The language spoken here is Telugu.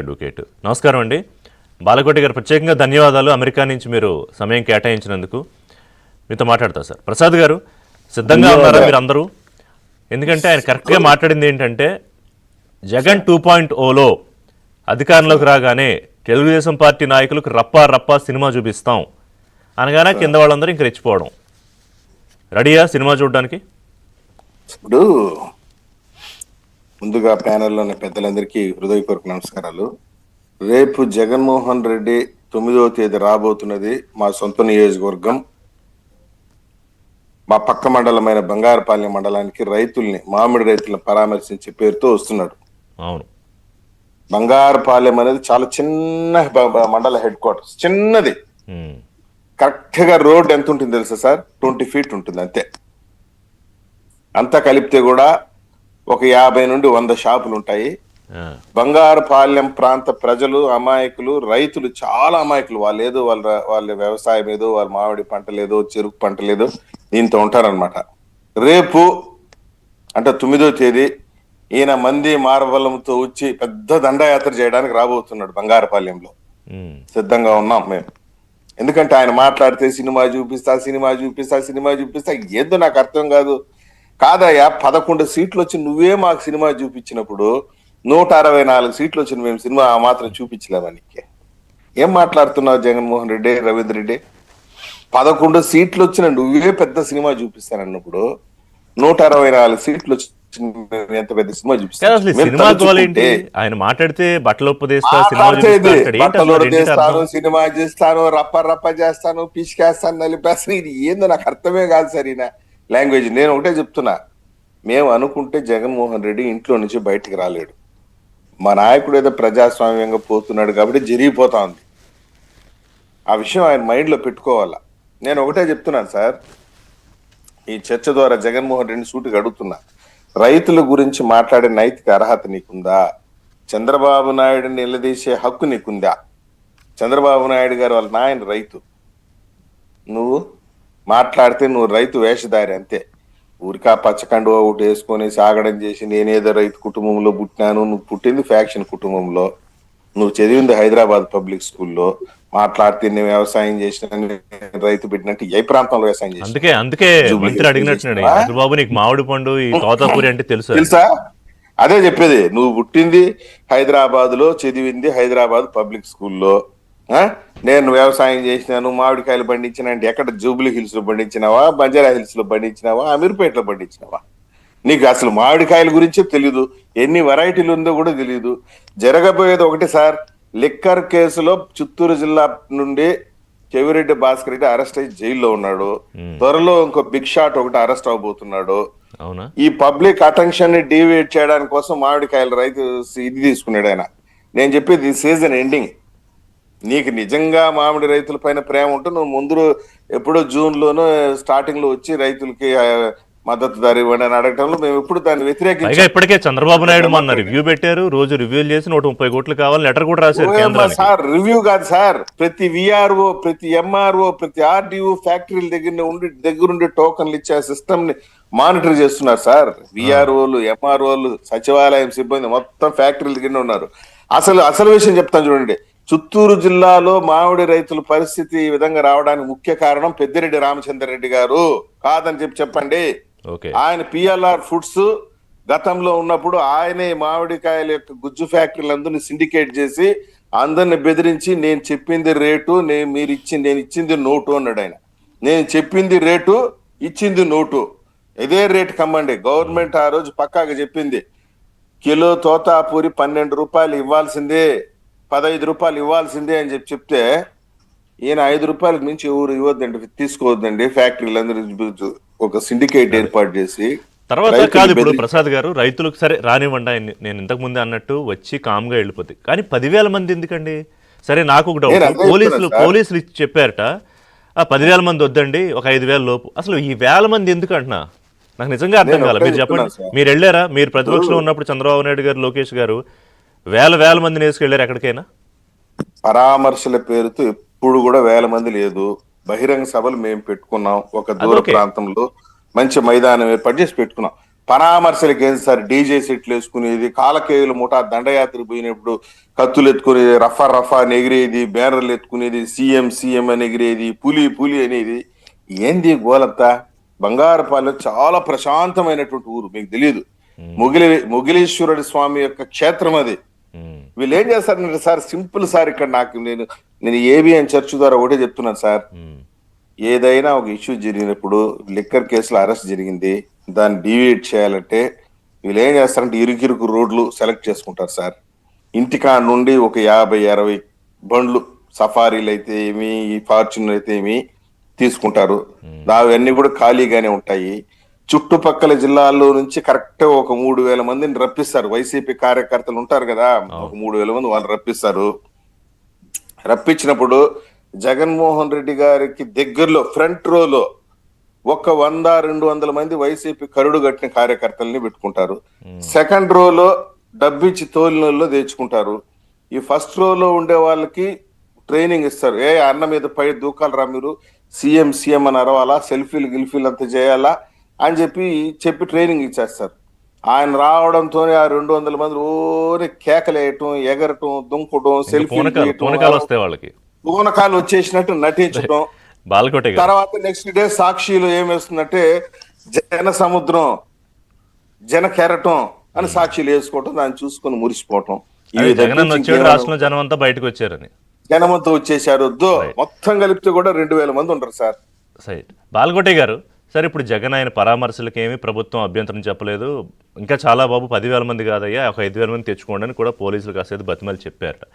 అడ్వకేట్. నమస్కారం అండి. బాలకోటి గారు ప్రత్యేకంగా ధన్యవాదాలు. అమెరికా నుంచి మీరు సమయం కేటాయించినందుకు. మీతో మాట్లాడతా సార్. ప్రసాద్ గారు సిద్ధంగా ఉన్నారా మీరు అందరూ? ఎందుకంటే ఆయన కరెక్ట్గా మాట్లాడింది ఏంటంటే జగన్ 2.0లో అధికారంలోకి రాగానే తెలుగుదేశం పార్టీ నాయకులకు రప్పా రప్పా సినిమా చూపిస్తాం అనగానే కింద వాళ్ళందరూ ఇంక రెచ్చిపోవడం. రెడీయా సినిమా చూడడానికి? ఇప్పుడు ముందుగా ప్యానెల్లోని పెద్దలందరికీ హృదయపూర్వక నమస్కారాలు. రేపు జగన్మోహన్ రెడ్డి 9వ తేదీ రాబోతున్నది మా సొంత నియోజకవర్గం, మా పక్క మండలమైన బంగారపాలెం మండలానికి రైతుల్ని, మామిడి రైతులను పరామర్శించే పేరుతో వస్తున్నాడు. అవును, బంగారపాలెం అనేది చాలా చిన్న మండల హెడ్ క్వార్టర్స్, చిన్నది. కరెక్ట్ గా రోడ్ ఎంత ఉంటుంది తెలుసా సార్? 20 feet ఉంటుంది అంతే. అంతా కలిపితే కూడా ఒక 50 నుండి 100 షాపులు ఉంటాయి. బంగారపాలెం ప్రాంత ప్రజలు అమాయకులు, రైతులు చాలా అమాయకులు. వాళ్ళు ఏదో వాళ్ళ వ్యవసాయం ఏదో, వాళ్ళ మామిడి పంట లేదో, చెరుకు పంట లేదో, దీంతో ఉంటారనమాట. రేపు అంటే 9వ తేదీ ఈయన మంది మార్బలంతో వచ్చి పెద్ద దండయాత్ర చేయడానికి రాబోతున్నాడు బంగారపాలెంలో. సిద్ధంగా ఉన్నాం మేము. ఎందుకంటే ఆయన మాట్లాడితే సినిమా చూపిస్తా, సినిమా చూపిస్తా, సినిమా చూపిస్తా, ఏదో నాకు అర్థం కాదు. కాదయ్యా, 11 సీట్లు వచ్చి నువ్వే మాకు సినిమా చూపించినప్పుడు 164 సీట్లు వచ్చిన మేము సినిమా ఆ మాత్రం చూపించలేమనికి ఏం మాట్లాడుతున్నావు జగన్మోహన్ రెడ్డి, రవీంద్ర రెడ్డి? 11 సీట్లు వచ్చిన నువ్వే పెద్ద సినిమా చూపిస్తానన్నప్పుడు 164 సీట్లు వచ్చి ఎంత పెద్ద సినిమా చూపిస్తాను? ఆయన మాట్లాడితే బట్టలు సినిమా చేస్తాను, రప్ప రప్ప చేస్తాను, పిసికేస్తాను, నలిపేస్తాను. ఇది ఏందో నాకు అర్థమే కాదు సార్ ఈయన లాంగ్వేజ్. నేను ఒకటే చెప్తున్నా, మేము అనుకుంటే జగన్మోహన్ రెడ్డి ఇంట్లో నుంచి బయటికి రాలేడు. మా నాయకుడు ఏదో ప్రజాస్వామ్యంగా పోతున్నాడు కాబట్టి జరిగిపోతా ఉంది. ఆ విషయం ఆయన మైండ్ లో పెట్టుకోవాలా. నేను ఒకటే చెప్తున్నాను సార్, ఈ చర్చ ద్వారా జగన్మోహన్ రెడ్డిని సూటిగా అడుగుతున్నా, రైతుల గురించి మాట్లాడే నైతిక అర్హత నీకుందా? చంద్రబాబు నాయుడిని నిలదీసే హక్కు నీకుందా? చంద్రబాబు నాయుడు గారు వాళ్ళ నాయన రైతు, నువ్వు మాట్లాడితే నువ్వు రైతు వేషధారి అంతే. ఊరికా పచ్చకండు ఒకటి వేసుకొని సాగడం చేసి నేనేదో రైతు కుటుంబంలో పుట్టినాను, నువ్వు పుట్టింది ఫ్యాక్షన్ కుటుంబంలో, నువ్వు చదివింది హైదరాబాద్ పబ్లిక్ స్కూల్లో, మాట్లాడితే నేను వ్యవసాయం చేసిన రైతు పెట్టినట్టు ఏ ప్రాంతంలో వ్యవసాయం చేసిన? అందుకే మామిడి పండు తోతాపూరి అంటే తెలుసా? అదే చెప్పేది. నువ్వు పుట్టింది హైదరాబాద్ లో, చదివింది హైదరాబాద్ పబ్లిక్ స్కూల్లో. నేను వ్యవసాయం చేసినాను, మామిడికాయలు పండించిన అంటే ఎక్కడ? జూబ్లీ హిల్స్ లో పండించినావా, బంజారా హిల్స్ లో పండించినావా, అమీర్పేటలో పండించినావా? నీకు అసలు మామిడికాయల గురించే తెలీదు, ఎన్ని వెరైటీలు ఉందో కూడా తెలియదు. జరగబోయేది ఒకటి సార్, లిక్కర్ కేసులో చిత్తూరు జిల్లా నుండి చెవిరెడ్డి భాస్కర్ రెడ్డి అరెస్ట్ అయ్యి జైల్లో ఉన్నాడు. త్వరలో ఇంకో బిగ్ షాట్ ఒకటి అరెస్ట్ అవబోతున్నాడు. ఈ పబ్లిక్ అటెన్షన్ ని డీవియేట్ చేయడానికి కోసం మామిడికాయల రైతు ఇది తీసుకున్నాడు ఆయన. నేను చెప్పేది సీజన్ ఎండింగ్. నీకు నిజంగా మామిడి రైతుల పైన ప్రేమ ఉంటే నువ్వు ముందు ఎప్పుడో జూన్ లోనో స్టార్టింగ్ లో వచ్చి రైతులకి మద్దతు ధర ఇవ్వండి అని అడగటంలో మేము ఎప్పుడు దాన్ని వ్యతిరేకించాం. ఇప్పటికే చంద్రబాబు నాయుడు మొన్న రివ్యూ పెట్టారు, రోజు రివ్యూలు చేసి 130 కోట్లు కావాలి లెటర్ కూడా రాశారు. సార్ రివ్యూ కాదు సార్, ప్రతి విఆర్ఓ, ప్రతి ఎంఆర్ఓ, ప్రతి ఆర్డీఓ ఫ్యాక్టరీల దగ్గరుండి టోకన్లు ఇచ్చే సిస్టమ్ ని మానిటర్ చేస్తున్నారు సార్. విఆర్ఓలు, ఎంఆర్ఓలు, సచివాలయం సిబ్బంది మొత్తం ఫ్యాక్టరీల దగ్గర ఉన్నారు. అసలు విషయం చెప్తాను చూడండి. చిత్తూరు జిల్లాలో మామిడి రైతుల పరిస్థితి ఈ విధంగా రావడానికి ముఖ్య కారణం పెద్దిరెడ్డి రామచంద్రరెడ్డి గారు కాదని చెప్పండి. ఆయన పిఎల్ఆర్ ఫుడ్స్ గతంలో ఉన్నప్పుడు ఆయనే మామిడికాయల యొక్క గుజ్జు ఫ్యాక్టరీలందరినీ సిండికేట్ చేసి అందరిని బెదిరించి నేను చెప్పింది రేటు, నేను ఇచ్చింది నోటు అన్నాడు ఆయన. నేను చెప్పింది రేటు, ఇచ్చింది నోటు, ఇదే రేటు కమ్మండి. గవర్నమెంట్ ఆ రోజు పక్కాగా చెప్పింది, కిలో తోతాపూరి 12 రూపాయలు ఇవ్వాల్సిందే, 15 రూపాయలు ఇవ్వాల్సిందే అని చెప్తే ఈయన 5 రూపాయలకు మించి ఎవరు ఇవ్వద్దండి, తీసుకోవద్దండి, ఫ్యాక్టరీలందరూ ఒక సిండికేట్ ఏర్పాటు చేసి. తర్వాత కాదు ఇప్పుడు ప్రసాద్ గారు, రైతులకు సరే రానివ్వండి, నేను ఇంతకు ముందే అన్నట్టు వచ్చి కామ్గా వెళ్ళిపోతాయి, కానీ 10,000 మంది ఎందుకండి? సరే నాకు ఒక డౌట్, పోలీసులు చెప్పారట 10,000 మంది వద్దండి, ఒక 5,000 లోపు. అసలు ఈ 1,000 మంది ఎందుకు అంటున్నా నాకు నిజంగా అర్థం కాదు. మీరు చెప్పండి, మీరు వెళ్ళారా? మీరు ప్రతిపక్షంలో ఉన్నప్పుడు చంద్రబాబు నాయుడు గారు, లోకేష్ గారు వేల మందిని వేసుకెళ్ళారు ఎక్కడికైనా? పరామర్శల పేరుతో ఎప్పుడు కూడా 1,000 మంది లేదు. బహిరంగ సభలు మేము పెట్టుకున్నాం, ఒక దూర ప్రాంతంలో మంచి మైదానం ఏర్పాటు చేసి పెట్టుకున్నాం. పరామర్శలకి ఏం సార్ డీజే సెట్లు వేసుకునేది, కాలకేయులు ముఠా దండయాత్ర పోయినప్పుడు కత్తులు ఎత్తుకునేది, రఫా రఫా అని ఎగిరేది, బ్యానర్లు ఎత్తుకునేది, సీఎం సీఎం అని ఎగిరేది, పులి పులి అనేది. ఏంది గోలంతా? బంగారుపాలెం చాలా ప్రశాంతమైనటువంటి ఊరు, మీకు తెలియదు. మొగిలీశ్వరుడి స్వామి యొక్క క్షేత్రం అది. ఉమ్, వీళ్ళు ఏం చేస్తారంటే సార్, సింపుల్ సార్, ఇక్కడ నేను ఏబిఎన్ చర్చ్ ద్వారా ఒకటే చెప్తున్నాను సార్. ఉమ్, ఏదైనా ఒక ఇష్యూ జరిగినప్పుడు, లిక్కర్ కేసులో అరెస్ట్ జరిగింది, దాన్ని డివియేట్ చేయాలంటే వీళ్ళు ఏం చేస్తారంటే ఇరుకిరుకు రోడ్లు సెలెక్ట్ చేసుకుంటారు సార్. ఇంటికా నుండి ఒక 50-60 బండ్లు, సఫారీలు అయితే ఏమి, ఫార్చ్యూనర్ అయితే ఏమి తీసుకుంటారు. అవన్నీ కూడా ఖాళీగానే ఉంటాయి. చుట్టుపక్కల జిల్లాల్లో నుంచి కరెక్ట్ ఒక 3,000 మందిని రప్పిస్తారు. వైసీపీ కార్యకర్తలు ఉంటారు కదా, ఒక 3,000 మంది వాళ్ళు రప్పిస్తారు. రప్పించినప్పుడు జగన్మోహన్ రెడ్డి గారికి దగ్గరలో ఫ్రంట్ రోలో ఒక 100-200 మంది వైసీపీ కరుడు కట్టిన కార్యకర్తల్ని పెట్టుకుంటారు. సెకండ్ రోలో డబ్బిచ్చి తోలినోళ్ళు తెచ్చుకుంటారు. ఈ ఫస్ట్ రోలో ఉండే వాళ్ళకి ట్రైనింగ్ ఇస్తారు. అన్న మీద పై దూకాలరా మీరు, సీఎం సీఎం అని అరవాలా, సెల్ఫీలు గిల్ఫీలు అంతా చేయాలా అని చెప్పి ట్రైనింగ్ ఇచ్చేస్తారు. ఆయన రావడంతోనే ఆ 200 మంది ఓని కేకలేయటం, ఎగరటం, దుంకటం, సెల్ఫీలు పూనకాలు వస్తాయి వాళ్ళకి, పూనకాలు వచ్చేసినట్టు నటించటం. బాలకోటి గారు. తర్వాత నెక్స్ట్ డే సాక్షిలో ఏమేస్తుందంటే జన సముద్రం, జన కెరటం అని సాక్షిలు వేసుకోవటం, దాన్ని చూసుకొని మురిసిపోవటం. అదే జగనన్న వచ్చాడు, రాష్ట్రంలో జనం అంతా బయటకు వచ్చారని. జనమంతా వచ్చేసారు. మొత్తం కలిపితే కూడా 2,000 మంది ఉంటారు సార్. సైట్ బాలకోటి గారు, సార్ ఇప్పుడు జగన్ ఆయన పరామర్శలకి ఏమి ప్రభుత్వం అభ్యంతరం చెప్పలేదు. ఇంకా చాలా బాబు 10,000 మంది కాదయ్యా, ఒక 5,000 మంది తెచ్చుకోండి అని కూడా పోలీసులు కాసేది బతిమలు చెప్పారు.